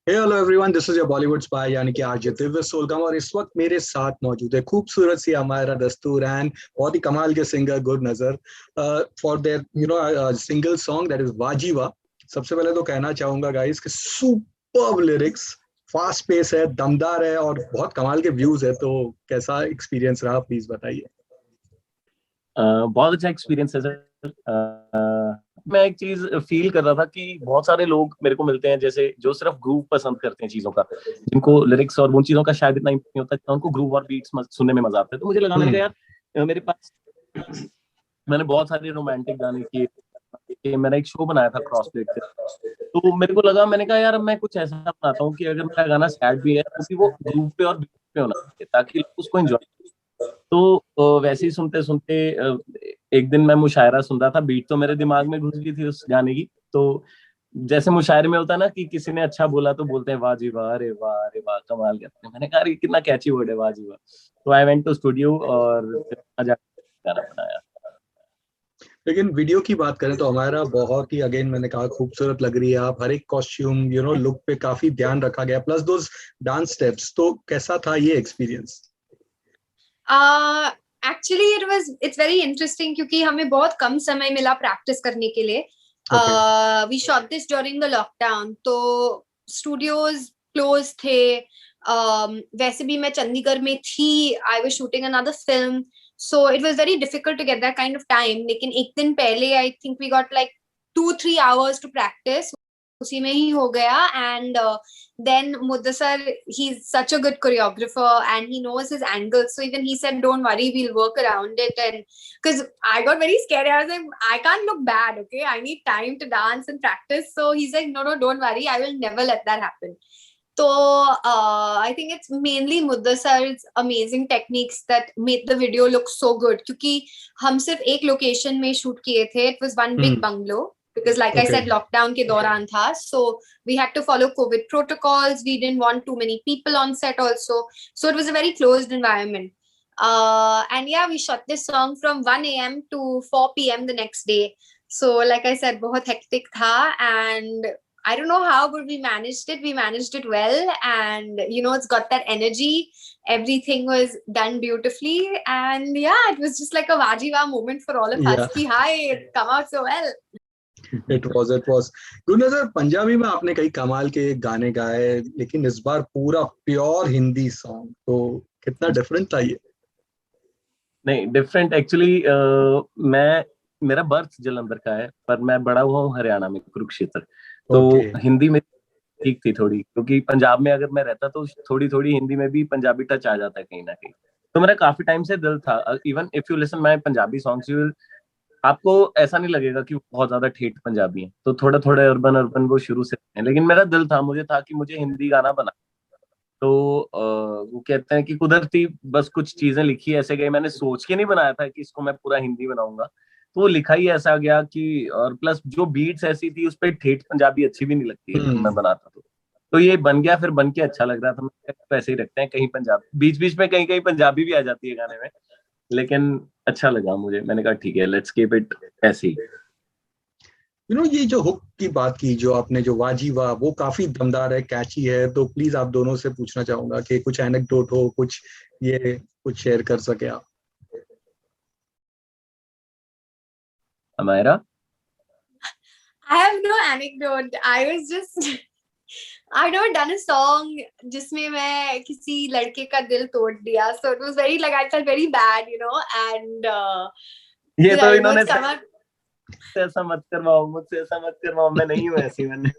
Hey hello everyone, this is your Bollywood spy यानी कि RJ Divya सोलगम। और इस वक्त मेरे साथ मौजूद है खूबसूरत सी हमारा दस्तूर एंड बहुत ही कमाल के singer Gurnazar for their single song that is वाजीवा। सबसे पहले तो कहना चाहूंगा गाइस कि सुपर्ब लिरिक्स, फास्ट पेस है, दमदार है और बहुत कमाल के व्यूज है। तो कैसा एक्सपीरियंस रहा, प्लीज बताइए। बहुत अच्छा एक्सपीरियंस है सर। मैं एक चीज फील कर रहा था कि बहुत सारे लोग मेरे को मिलते हैं जैसे जो सिर्फ ग्रूव पसंद करते हैं चीजों का, जिनको लिरिक्स और उन चीजों का शायद इतना नहीं होता जितना उनको ग्रूव और बीट्स सुनने में मजा आता है। तो मुझे लगा, मैंने कहा हम्म। यार मेरे पास मैंने बहुत सारे रोमांटिक गाने किए। मैंने एक शो बनाया था क्रॉस प्लेट से। तो मेरे को लगा, मैंने कहा यार मैं कुछ ऐसा बनाता हूँ कि अगर मेरा गाना सैड भी है तो भी वो ग्रूव पे और बीट पे होना चाहिए ताकि लोग उसको एंजॉय। तो वैसे ही सुनते सुनते एक दिन मैं मुशायरा सुन रहा था, बीट तो मेरे दिमाग में घुस गई थी उस गाने की। तो जैसे मुशायरे में होता है ना कि किसी ने अच्छा बोला तो बोलते हैं वाह जी वाह, अरे वाह अरे वाह, कमाल करते हैं। मैंने कहा ये कितना कैची वर्ड है वाह जी वाह। तो आई वेंट टू स्टूडियो और फिर वहाँ जाकर गाना बनाया। लेकिन वीडियो की बात करें तो हमारा बहुत ही, अगेन मैंने कहा, खूबसूरत लग रही है आप। हर एक कॉस्ट्यूम लुक पे काफी ध्यान रखा गया, प्लस दो डांस स्टेप्स। तो कैसा था ये experience? Actually it's very interesting क्योंकि हमें बहुत कम समय मिला प्रैक्टिस करने के लिए। We shot this during the lockdown, तो स्टूडियोज क्लोज थे। वैसे भी मैं चंडीगढ़ में थी, I was shooting another film, so it was very difficult to get that kind of time. लेकिन एक दिन पहले I think we got like 2-3 hours to practice, उसी में ही हो गया। And then Mudassar, he's such a good choreographer and he knows his angles, so even he said don't worry, we'll work around it. And because I got very scared, I was like, I can't look bad, okay, I need time to dance and practice. So he's like, no, don't worry, I will never let that happen. So I think it's mainly Mudassar's amazing techniques that made the video look so good, क्योंकि हम सिर्फ एक location में shoot किए थे. It was one big bungalow because like I said, lockdown के दौरान था, so we had to follow COVID protocols. We didn't want too many people on set also, so it was a very closed environment. And yeah, we shot this song from 1 a.m. to 4 p.m. the next day. So like I said, बहुत hectic था, and I don't know how, but we managed it. We managed it well, and it's got that energy. Everything was done beautifully, and yeah, it was just like a wajiva moment for all of us. Ki hi, it come out so well. It was good नजर। पंजाबी में आपने कई कमाल के गाने गाए, लेकिन इस बार पूरा प्योर हिंदी सॉन्ग, तो कितना डिफरेंट था ये? नहीं, डिफरेंट एक्चुअली मैं मेरा बर्थ जलंधर का है पर मैं बड़ा हुआ हूँ हरियाणा में, कुरुक्षेत्र। तो हिंदी में ठीक थी थोड़ी, क्योंकि पंजाब में अगर मैं रहता तो थोड़ी थोड़ी हिंदी में भी पंजाबी टच आ जाता है कहीं ना कहीं। तो मेरा काफी टाइम से दिल था, even if you listen my Punjabi songs you will, आपको ऐसा नहीं लगेगा कि बहुत ज्यादा ठेठ पंजाबी है। तो थोड़े थोड़े अर्बन अर्बन वो शुरू से हैं, लेकिन मेरा दिल था, मुझे था कि मुझे हिंदी गाना बना। तो वो कहते हैं कि कुदरती बस कुछ चीजें लिखी ऐसे गई, मैंने सोच के नहीं बनाया था कि इसको मैं पूरा हिंदी बनाऊंगा। तो वो लिखा ही ऐसा गया कि, और प्लस जो बीट्स ऐसी थी उस पर ठेठ पंजाबी अच्छी भी नहीं लगती है जब मैं बनाता। तो ये बन गया, फिर बन के अच्छा लग रहा था। मैं ऐसे ही रखते हैं, कहीं पंजाबी बीच बीच में कहीं कहीं पंजाबी भी आ जाती है गाने में, लेकिन अच्छा लगा मुझे। मैंने कहा ठीक है, लेट्स कीप इट ऐसे ही। ये जो हुक की बात की, जो आपने, जो वाजीवा, वो काफी दमदार है, कैची है। तो प्लीज आप दोनों से पूछना चाहूंगा कि कुछ एनेक्डोट हो, कुछ शेयर कर सके आप। हमारा I have no anecdote. I was just I've never done a song जिसमें मैं किसी लड़के का दिल तोड़ दिया. So it was very like I felt very bad, and ये तो इन्होंने ऐसा मत करवाओ, मुझसे ऐसा मत करवाओ, मैं नहीं हूँ ऐसी। मैंने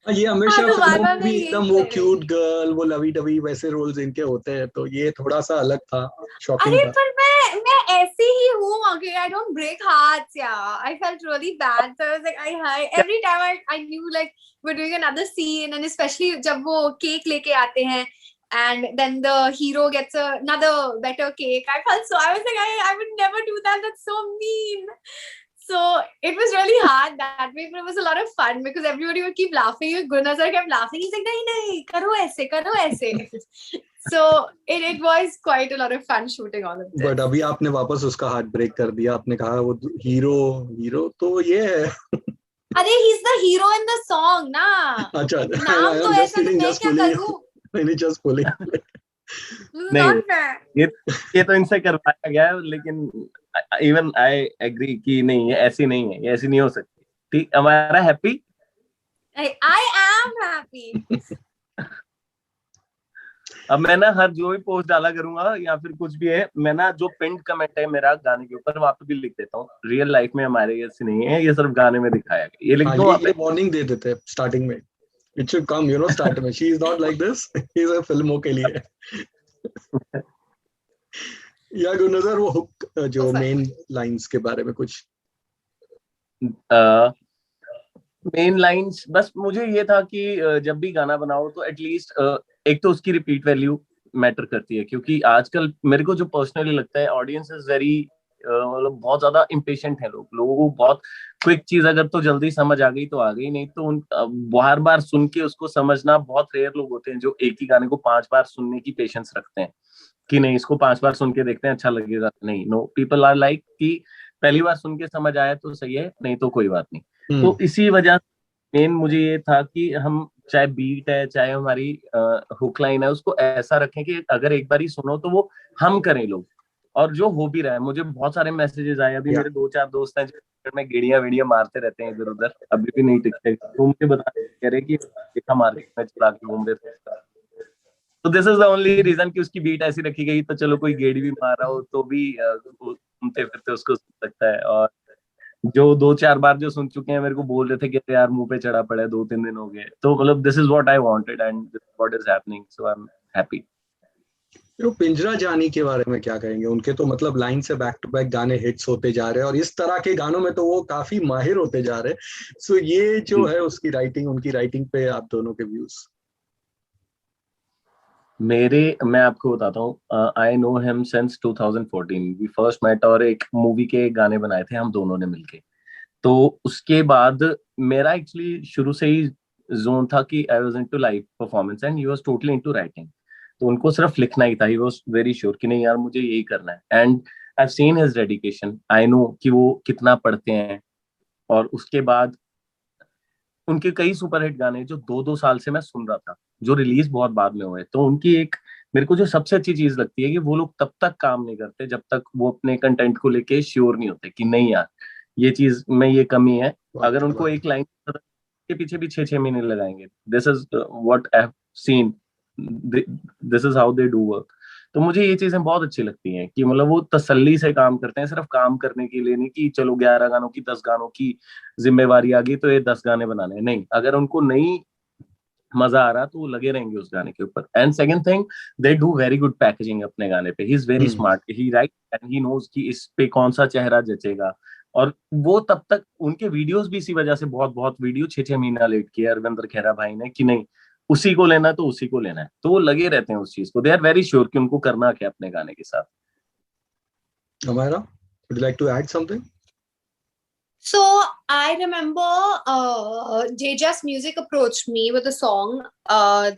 ये हमेशा फिल्मों में भी एकदम वो क्यूट गर्ल, वो लवी डवी वैसे रोल्स इनके होते हैं, तो ये थोड़ा सा अलग था, शॉकिंग था। अरे पर मैं ऐसे ही हूँ, okay, I don't break hearts, yeah. I felt really bad, so I was like, every time I knew like we're doing another scene, and especially जब वो केक लेके आते हैं and then the hero gets another better cake, I was like, I would never do that, that's so mean. So it was really hard that way, but it was a lot of fun because everybody would keep laughing. Gurnazar kept laughing. He's like, nahi, karo aise. So it was quite a lot of fun shooting all of this. But अभी आपने वापस उसका heart break कर दिया, आपने कहा वो hero तो ये है। अरे he is the hero in the song ना। अच्छा, नाम तो ऐसा, तो मैं क्या करूं? नहीं, जस्ट पुलिंग। नहीं, ये तो इनसे करवाया गया है, लेकिन इवन आई एग्री कि नहीं, ये ऐसी नहीं है, ये ऐसी नहीं हो सकती। ठीक, हमारा हैप्पी, आई एम हैप्पी। अब मैं ना हर जो भी पोस्ट डाला करूंगा या फिर कुछ भी है, मैं ना जो पिंड कमेंट है मेरा गाने के ऊपर, वहां पे भी लिख देता हूँ रियल लाइफ में हमारे ऐसे नहीं है, ये सिर्फ गाने में दिखाया गया, ये लिख हाँ, दो वहां ये पे। वार्निंग दे देते हैं स्टार्टिंग में, इट शुड कम, स्टार्ट में, she is not like this, he is फिल्मों के लिए। या गुरनजर, वो हुक, जो मेन लाइंस के बारे में कुछ मेन लाइंस, बस मुझे ये था कि जब भी गाना बनाओ तो एटलीस्ट एक तो उसकी रिपीट वैल्यू मैटर करती है, क्योंकि आजकल मेरे को जो पर्सनली लगता है ऑडियंस इज वेरी, मतलब बहुत ज्यादा इम्पेशेंट है, लोगों को बहुत क्विक चीज अगर तो जल्दी समझ आ गई तो आ गई, नहीं तो उन बार बार सुन के उसको समझना, बहुत रेयर लोग होते हैं जो एक ही गाने को 5 बार सुनने की पेशेंस रखते हैं कि नहीं इसको 5 बार सुन के देखते हैं अच्छा लगेगा। नहीं, नो, पीपल आर लाइक कि पहली बार सुन के समझ आया तो सही है, नहीं तो कोई बात नहीं। तो इसी वजह मेन मुझे ये था कि हम चाहे बीट है चाहे हमारी हुक लाइन है, उसको ऐसा रखें कि अगर एक बार ही सुनो तो वो हम करें लोग, और जो हो भी रहा है। मुझे बहुत सारे मैसेजेस आए, अभी या मेरे 2-4 दोस्त हैं जो में गेड़िया वेड़िया मारते रहते हैं इधर उधर, अभी भी नहीं टिकते, तो मुझे बता कह रहे कि देखा मार्केट में चला के घूम रहे थे। तो this is the only reason कि उसकी बीट ऐसी रखी गई, तो चलो कोई गेड़ी भी मार रहा हो तो भी घूमते फिरते उसको सुन सकता है। और जो 2-4 बार जो सुन चुके हैं मेरे को बोल रहे थे कि यार मुंह पे चढ़ा पड़ा है, 2-3 दिन हो गए, तो मतलब this is what I wanted and this is what is happening, so I am happy. पिंजरा जानी के बारे में क्या कहेंगे? उनके तो मतलब लाइन से बैक टू बैक गाने हिट्स होते जा रहे हैं, और इस तरह के गानों में तो वो काफी माहिर होते जा रहे हैं। सो ये जो है उसकी राइटिंग, उनकी राइटिंग पे आप दोनों के व्यूज। मैं आपको बताता हूँ, I know him since 2014, we first met, और एक मूवी के गाने बनाए थे हम दोनों ने मिलके। तो उसके बाद मेरा एक्चुअली शुरू से ही जोन था कि I was into live performance and he was totally into writing. तो उनको सिर्फ लिखना ही था, ही वाज वेरी श्योर कि नहीं यार मुझे यही करना है, and I have seen his dedication, I know कि वो कितना पढ़ते हैं। और उसके बाद उनके कई सुपरहिट गाने जो 2-2 साल से मैं सुन रहा था, जो रिलीज बहुत बाद में हुए, तो उनकी एक, मेरे को जो सबसे अच्छी चीज लगती है कि वो लोग तब तक काम नहीं करते जब तक वो अपने कंटेंट को लेके श्योर नहीं होते कि नहीं यार ये चीज में ये कमी है। अगर उनको एक लाइन के पीछे भी 6-6 महीने लगाएंगे, this is what I have seen, this is how they do work. तो मुझे ये चीजें बहुत अच्छी लगती हैं कि मतलब वो तसल्ली से काम करते हैं, सिर्फ काम करने के लिए नहीं कि चलो 11 गानों की 10 गानों की जिम्मेवारी आ गई तो ये 10 गाने बनाने हैं। नहीं, अगर उनको नहीं मजा आ रहा तो वो लगे रहेंगे उस गाने के ऊपर। And second thing, they do very good packaging अपने गाने पे, he is very smart, he write and he knows कि इस पे कौन सा चेहरा जचेगा। और वो तब तक उनके वीडियोस भी इसी वजह से बहुत बहुत वीडियो 6-6 महीना लेट किया अरविंदर खेरा भाई ने कि नहीं उसी को लेना है तो उसी को लेना है, तो वो लगे रहते हैं उस चीज को, दे आर वेरी श्योर कि उनको करना क्या अपने गाने के साथ। हमारा, would you like to add something? So I remember J-Just Music approached me with a song.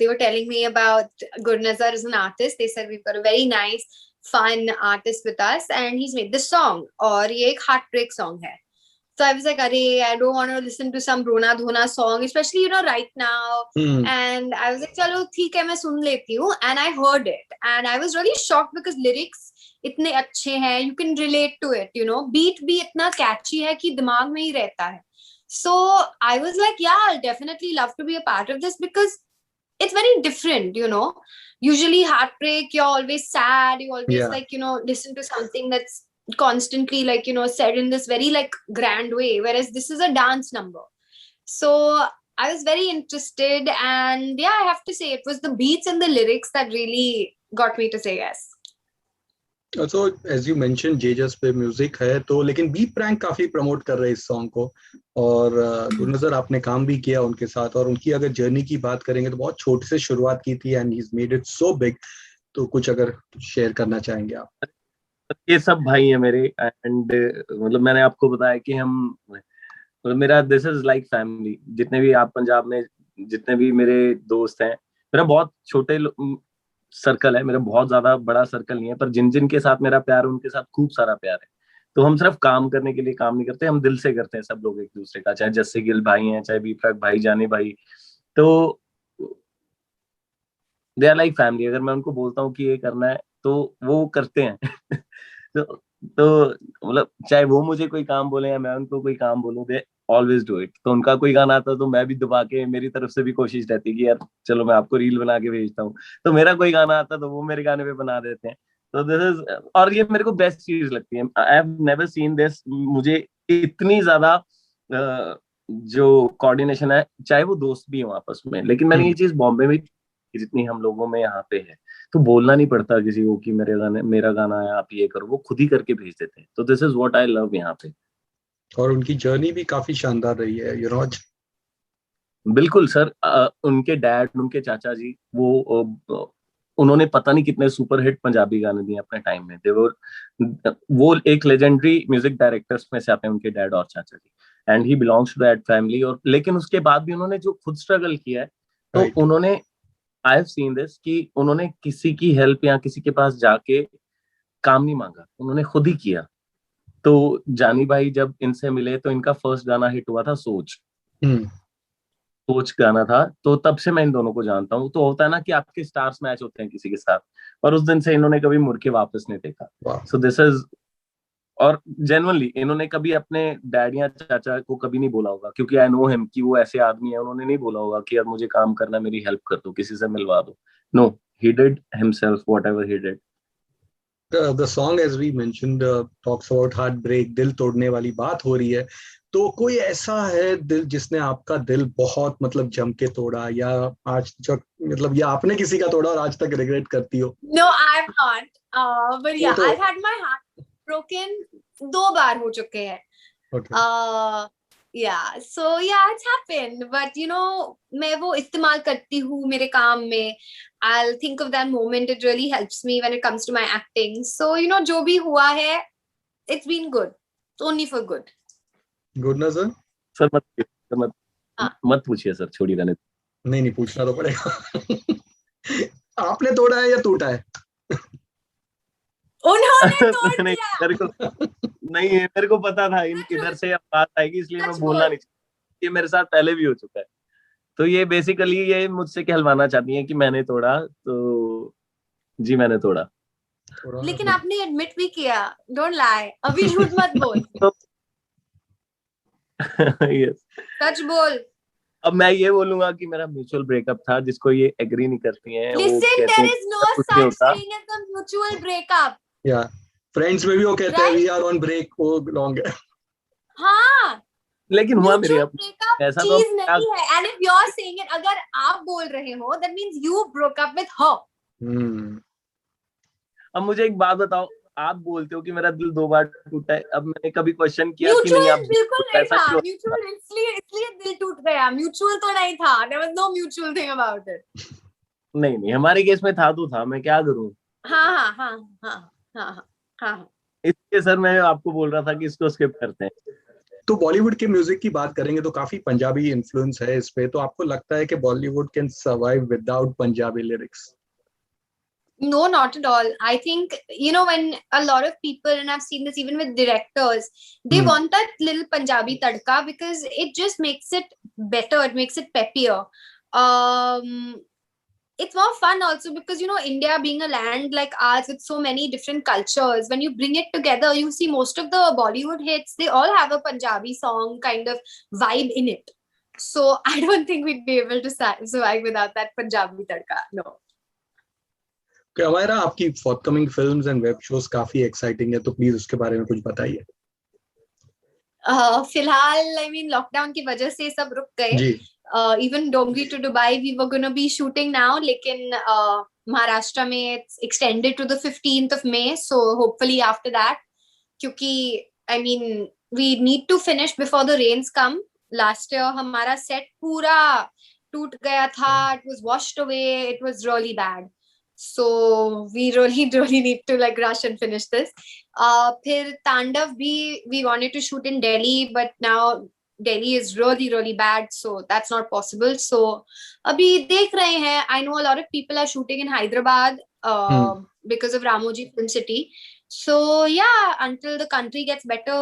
They were telling me about Gurnazar as an artist. They said we've got a very nice, fun artist with us, and he's made this song. और ये एक heartbreak song है. So I was like, Arey, I don't want to listen to some Rona Dhona song, especially right now. And I was like, चलो ठीक है मैं सुन लेती हूँ. And I heard it, and I was really shocked because lyrics इतने अच्छे हैं, you can relate to it, beat भी इतना catchy है कि दिमाग में ही रहता है. So I was like, yeah, I'll definitely love to be a part of this because it's very different, Usually heartbreak, you're always sad, you always listen to something that's constantly said in this very grand way, whereas this is a dance number. So I was very interested, and yeah, I have to say it was the beats and the lyrics that really got me to say yes. So as you mentioned, J-Just पे music है तो, लेकिन B prank काफी promote कर रहे हैं इस song को, और गुरनजर आपने काम भी किया उनके साथ, और उनकी अगर जर्नी की बात करेंगे तो बहुत छोटे से शुरुआत की थी and he is made it so big. तो कुछ अगर शेयर करना चाहेंगे आप? ये सब भाई है मेरे, एंड मतलब मैंने आपको बताया कि हम मतलब मेरा दिस इज लाइक फैमिली। जितने भी आप पंजाब में जितने भी मेरे दोस्त हैं, मेरा बहुत छोटे सर्कल है, मेरा बहुत ज्यादा बड़ा सर्कल नहीं है, पर जिन जिन के साथ मेरा प्यार है उनके साथ खूब सारा प्यार है। तो हम सिर्फ काम करने के लिए काम नहीं करते, हम दिल से करते हैं सब लोग एक दूसरे का, चाहे जस्सी गिल भाई हैं, चाहे बीफ्रक भाई, जानी भाई, तो दे आर लाइक फैमिली। अगर मैं उनको बोलता हूँ कि ये करना है तो वो करते हैं। तो मतलब चाहे वो मुझे कोई काम बोले या मैं उनको कोई काम बोलूं, दे ऑलवेज डू इट। तो उनका कोई गाना आता तो मैं भी दबा के, मेरी तरफ से भी कोशिश रहती कि यार चलो मैं आपको रील बना के भेजता हूँ। तो मेरा कोई गाना आता तो वो मेरे गाने पे बना देते हैं। तो दिस इज, और ये मेरे को बेस्ट चीज लगती है। I have never seen this, मुझे इतनी ज्यादा जो कोऑर्डिनेशन है, चाहे वो दोस्त भी हो आपस में, लेकिन मैंने ये चीज बॉम्बे में जितनी हम लोगों में यहाँ पे है, तो बोलना नहीं पड़ता किसी को कि मेरा गाना है आप ये करो, वो खुद ही करके भेज देते हैं। तो this is what I love यहाँ पे। और उनकी जर्नी भी काफी शानदार रही है, यू नो। बिल्कुल सर, उनके डैड, उनके चाचा जी, उन्होंने पता नहीं कितने सुपर हिट पंजाबी गाने दिए अपने टाइम में। वो एक लेजेंडरी म्यूजिक डायरेक्टर्स में से आते हैं, उनके डैड और चाचा जी, and he belongs to that family. और लेकिन उसके बाद भी उन्होंने जो खुद स्ट्रगल किया है, तो उन्होंने, आई हैव सीन दिस, कि उन्होंने किसी की हेल्प या किसी के पास जाके काम नहीं मांगा, उन्होंने खुद ही किया। तो जानी भाई जब इनसे मिले तो इनका फर्स्ट गाना हिट हुआ था सोच। सोच गाना था, तो तब से मैं इन दोनों को जानता हूँ। तो होता है ना कि आपके स्टार्स मैच होते हैं किसी के साथ, और उस दिन से इन्होंने कभी मुड़ के वापस नहीं देखा। सो दिस इज, और जेन्युइनली इन्होंने कभी अपने डैड या चाचा को कभी नहीं बोला होगा, क्योंकि आई नो हिम कि वो ऐसे आदमी है, उन्होंने नहीं बोला होगा कि यार मुझे काम करना, मेरी हेल्प कर दो, किसी से मिलवा दो। No, he did himself whatever he did. The song as we mentioned talks about heartbreak, दिल तोड़ने वाली बात हो रही है। तो कोई ऐसा है दिल जिसने आपका दिल बहुत मतलब जम के तोड़ा, या आज तक मतलब, या आपने किसी का तोड़ा और आज तक रिग्रेट करती हो? No, I'm not. But yeah, तो, I've had my heart broken 2 बार हो चुके हैं. okay. Yeah, so yeah, it's happened. But you know, मैं वो इस्तेमाल करती हूँ मेरे काम में. I'll think of that moment. It really helps me when it comes to my acting. So you know, जो भी हुआ है, it's been good. It's only for good. Good ना सर? सर मत पूछिए सर, छोड़िए रहने। नहीं पूछना तो पड़ेगा। आपने तोड़ा है या टूटा है? उन्होंने तोड़ दिया। नहीं, मेरे को पता था इधर से बात आएगी, इसलिए मैं बोलना नहीं चाहता। ये मेरे साथ पहले भी हो चुका है। तो ये बेसिकली ये मुझसे कहलवाना चाहती है कि मैंने तोड़ा, तो जी मैंने तोड़ा। लेकिन आपने एडमिट भी किया, डोंट लाई, अभी झूठ मत बोल। यस, सच बोल। अब मैं ये बोलूंगा कि मेरा म्यूचुअल ब्रेकअप था, जिसको ये एग्री नहीं करती हैं। Listen, there is no such thing as a mutual breakup. Yeah, friends में भी वो कहते हैं we are on break, वो लॉन्ग है। हाँ, लेकिन हुआ मेरे ऐसा चीज तो नहीं है। And if you're saying it, अगर आप बोल रहे हो, that means you broke up with her. अब मुझे एक बात बताओ, आप बोलते हो कि मेरा दिल 2 बार टूटा है, अब मैंने कभी क्वेश्चन किया कि नहीं आप बिल्कुल नहीं था म्यूचुअल, इसलिए दिल टूट गया। म्यूचुअल तो नहीं था, there was no mutual thing about it. नहीं, हमारे केस में था तो था, मैं क्या करूं। हाँ। इसलिए सर मैं आपको बोल रहा था कि इसको स्किप करते हैं। तो बॉलीवुड के म्यूजिक की बात करेंगे तो काफी पंजाबी इन्फ्लुएंस है इस पे, तो आपको लगता है कि Bollywood can survive without Punjabi lyrics? No, not at all. I think, you know, when a lot of people, and I've seen this even with directors, they want that little Punjabi tadka because it just makes it better. It makes it peppier. It's more fun also because, you know, India being a land like ours with so many different cultures, when you bring it together, you see most of the Bollywood hits, they all have a Punjabi song kind of vibe in it. So I don't think we'd be able to survive without that Punjabi tadka. No. हमारा आपकी फॉरकमिंग films and web shows काफी exciting है, तो please उसके बारे में कुछ बताइए। फिलहाल आई मीन लॉकडाउन की वजह से सब रुक गए। Even Dongri to Dubai we were gonna be shooting now, लेकिन महाराष्ट्र में it's extended to the 15th of May, so hopefully after that, क्योंकि I mean we need to finish before the rains come. Last year हमारा set पूरा टूट गया था, it was washed away, it was really bad, so we really need to like rush and finish this. Phir Tandav bhi we wanted to shoot in Delhi, but now Delhi is really bad, so that's not possible. So abhi dekh rahe hain. I know a lot of people are shooting in Hyderabad because of Ramoji Film City, So yeah, until the country gets better,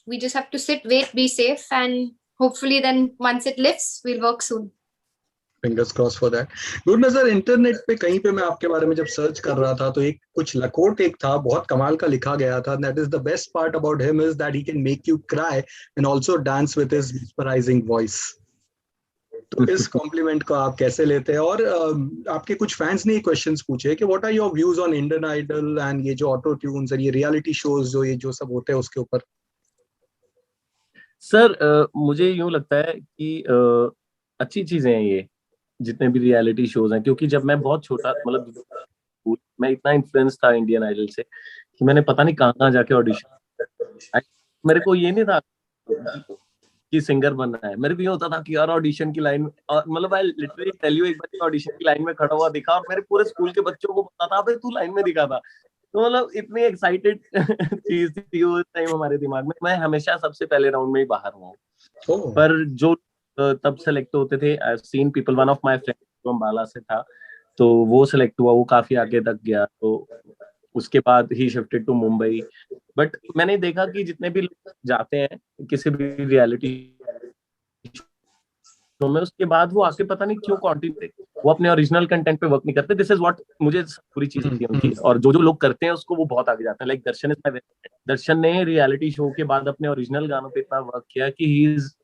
we just have to sit, wait, be safe, and hopefully then once it lifts, we'll work soon. Fingers crossed for that. Gurnazar, internet पे कहीं पे मैं आपके बारे में जब search कर रहा था तो एक कुछ लकोट एक था, बहुत कमाल का लिखा गया था. That is the best part about him is that he can make you cry and also dance with his mesmerizing voice. तो इस कॉम्प्लीमेंट को आप कैसे लेते हैं? और आपके कुछ फैंस ने क्वेश्चंस पूछे कि what are your views on Indian Idol एंड ये जो ऑटो ट्यून्स और ये रियलिटी शोज जो ये जो सब होते हैं उसके ऊपर. सर मुझे यूं लगता है कि अच्छी चीजें हैं ये जितने भी रियलिटी शोज हैं, क्योंकि जब मैं बहुत छोटा, मतलब मैं इतना इन्फ्लुएंस था इंडियन आइडल से कि मैंने पता नहीं कहाँ जाके ऑडिशन, मेरे को ये नहीं था कि सिंगर बनना है. मेरे को ये होता था कि यार ऑडिशन की लाइन, और मतलब आई लिटरली टेल यू, एक बार ऑडिशन की लाइन में खड़ा हुआ दिखा और मेरे पूरे स्कूल के बच्चों को पता था भाई तू लाइन में दिखा था. तो मतलब इतनी एक्साइटेड चीज थी उस टाइम हमारे दिमाग में. मैं हमेशा सबसे पहले राउंड में ही बाहर हुआ. पर जो तब सेलेक्ट होते थे, I have seen people, one of my friends जो अंबाला से था, तो वो सेलेक्ट हुआ, वो काफी आगे तक गया. तो उसके बाद he shifted to Mumbai. But मैंने देखा कि जितने भी लोग जाते हैं किसी भी रियलिटी शो में, उसके बाद वो आके पता नहीं क्यों कंटिन्यू, वो अपने ओरिजिनल कंटेंट पे वर्क नहीं करते. दिस इज व्हाट मुझे पूरी चीज लगती है उनकी. और जो जो लोग करते हैं उसको वो बहुत आगे जाते हैं. लाइक दर्शन ने रियलिटी शो के बाद अपने ओरिजिनल गानों पे इतना वर्क किया कि he is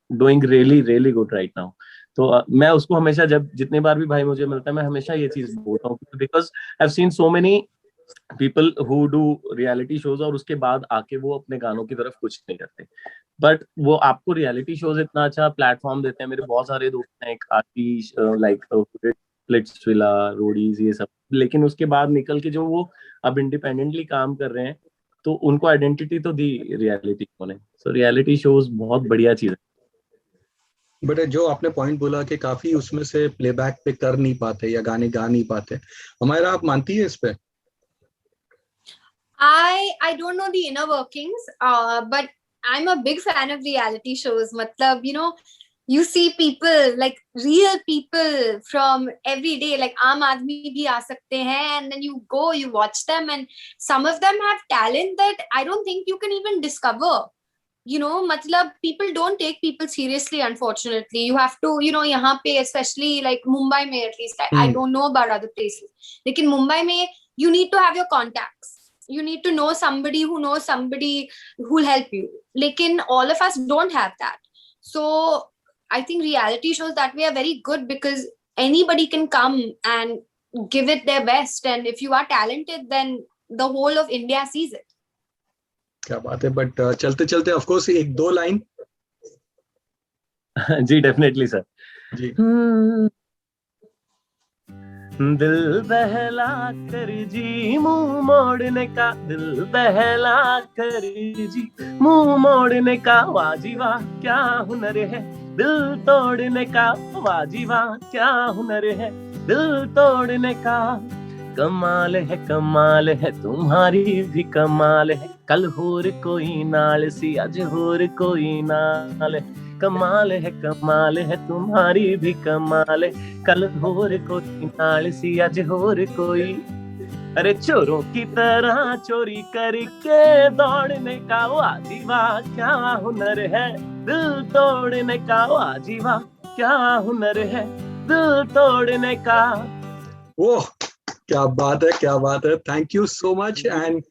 doing really really good right now. तो मैं उसको हमेशा, जब जितने बार भी भाई मुझे मिलता है, मैं हमेशा ये चीज बोलता हूँ, because I have seen so many people who do reality shows और उसके बाद आके वो अपने गानों की तरफ कुछ नहीं करते. बट वो आपको रियलिटी शोज इतना अच्छा प्लेटफॉर्म देते हैं. मेरे बहुत सारे दोस्त हैं, एक आशीष, लाइक फ्लिट्सविला, रोडीज, ये सब. लेकिन उसके बाद निकल के जो वो अब इंडिपेंडेंटली काम कर रहे हैं, तो उनको आइडेंटिटी तो दी रियलिटी शो ने. सो रियलिटी शोज बहुत बढ़िया चीज है. बट जो आपने पॉइंट बोला कि काफी उसमें से प्लेबैक पे कर नहीं पाते या गाने गा नहीं पाते, हमारा, आप मानती है इस पे? I don't know the inner workings, but I'm a big fan of reality shows. Matlab, you know, you see people, like real people from every day, like aam aadmi bhi aa sakte hain, and then you go, you watch them, and some of them have talent that I don't think you can even discover. You know, matlab, people don't take people seriously, unfortunately. You have to, you know, yahan pe, especially like Mumbai mein, at least, I don't know about other places. Lekin Mumbai mein, you need to have your contacts. You need to know somebody who knows somebody who'll help you. Lekin all of us don't have that. So I think reality shows that way are very good because anybody can come and give it their best. And if you are talented, then the whole of India sees it. क्या बात है. But चलते चलते of course एक दो line. जी definitely sir. जी. दिल बहला कर जी मुंह मोड़ने का, दिल बहला कर जी मुंह मोड़ने का, वाह जी वाह क्या हुनर है दिल तोड़ने का, वाह जी वाह क्या हुनर है दिल तोड़ने का. कमाल है तुम्हारी भी कमाल है, कल होर कोई नाल सी अज होर कोई नाल है. कमाल है तुम्हारी भी कमाल है, कल होर कोई नाल सी अज होर कोई. अरे चोरों की तरह चोरी करके दौड़ने का, वाह जी वाह क्या हुनर है दिल तोड़ने का, वाह जी वाह क्या हुनर है दिल तोड़ने का. ओह क्या बात है, क्या बात है. Thank you so much. And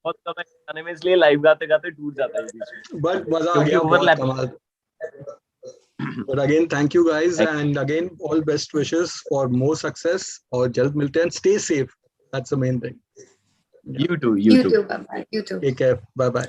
बहुत समय गाने में इसलिए लाइव गाते गाते टूट जाता है, बट मजा आ गया, बहुत कमाल. But again, thank you guys, and again, all best wishes for more success. और जल्द मिलते हैं. Stay safe. That's the main thing. You too. Bye bye. You too. Take care. Bye bye.